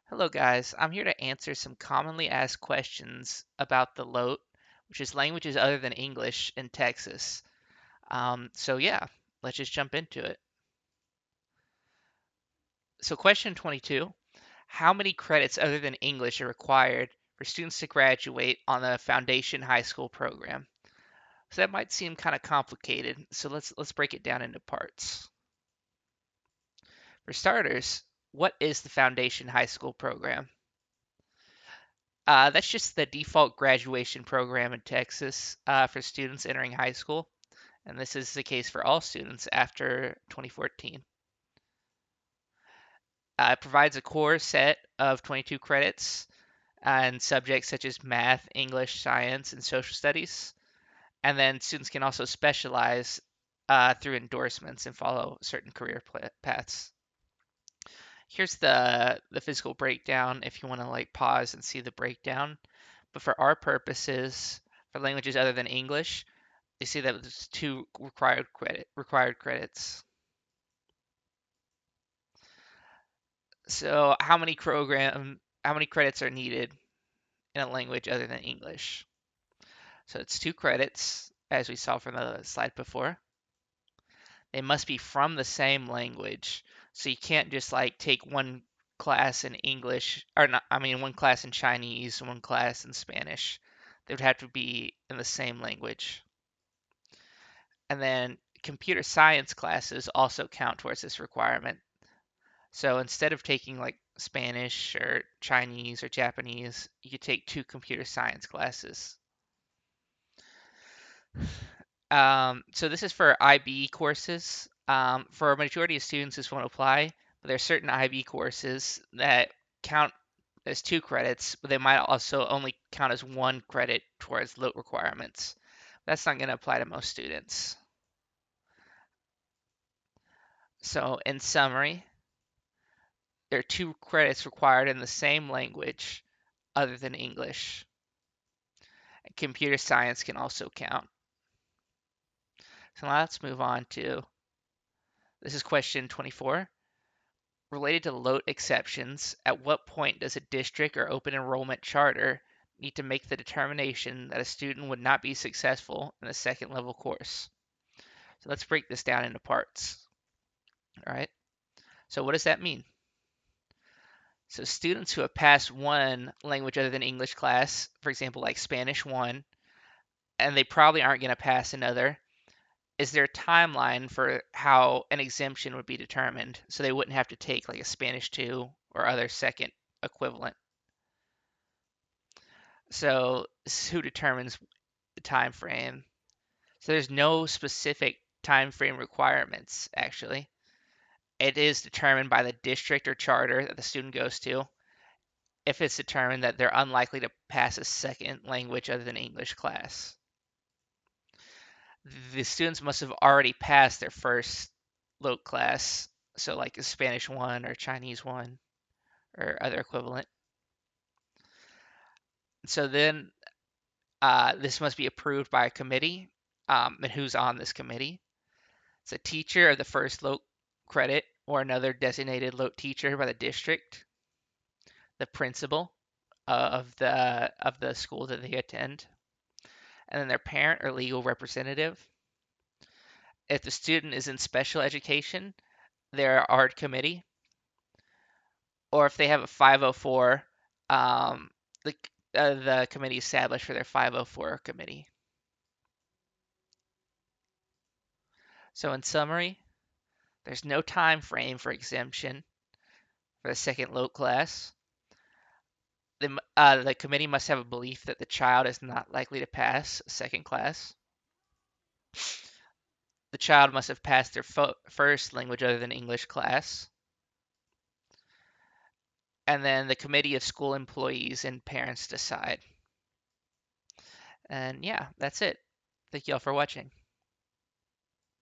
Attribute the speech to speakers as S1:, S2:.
S1: Hello guys, I'm here to answer some commonly asked questions about the LOTE, which is languages other than English in Texas. So let's just jump into it. So question 22, how many credits other than English are required for students to graduate on the foundation high school program? So that might seem kind of complicated, so let's break it down into parts. For starters, what is the foundation high school program? That's just the default graduation program in Texas for students entering high school, and this is the case for all students after 2014. It provides a core set of 22 credits and subjects such as math, English, science, and social studies. And then students can also specialize through endorsements and follow certain career paths. Here's the physical breakdown if you want to like pause and see the breakdown. But for our purposes, for languages other than English, you see that there's two required credits. So how many credits are needed in a language other than English? So it's 2 credits, as we saw from the slide before. They must be from the same language. So you can't just like take one class in English, or not, I mean, one class in Chinese and one class in Spanish. They would have to be in the same language. And then computer science classes also count towards this requirement. So instead of taking like Spanish or Chinese or Japanese, you could take 2 computer science classes. So this is for IB courses. For a majority of students, this won't apply, but there are certain IB courses that count as 2 credits, but they might also only count as 1 credit towards LOTE requirements. That's not going to apply to most students. So in summary, there are 2 credits required in the same language other than English. And computer science can also count. So now let's move on to, this is question 24. Related to LOTE exceptions, at what point does a district or open enrollment charter need to make the determination that a student would not be successful in a second level course? So let's break this down into parts. All right. So what does that mean? So students who have passed one language other than English class, for example, like Spanish 1, and they probably aren't going to pass another, is there a timeline for how an exemption would be determined so they wouldn't have to take like a Spanish 2 or other second equivalent? So this is who determines the time frame. So there's no specific time frame requirements actually. It is determined by the district or charter that the student goes to if it's determined that they're unlikely to pass a second language other than English class. The students must have already passed their first LOTE class, so like a Spanish 1 or Chinese 1 or other equivalent. So then this must be approved by a committee, and who's on this committee? It's a teacher of the first LOTE credit or another designated LOTE teacher by the district, the principal of the school that they attend, and then their parent or legal representative. If the student is in special education, their art committee, or if they have a 504, um, the committee established for their 504 committee. So in summary, there's no time frame for exemption for the second LOTE class. The committee must have a belief that the child is not likely to pass a second class. The child must have passed their first language other than English class. And then the committee of school employees and parents decide. And yeah, that's it. Thank you all for watching.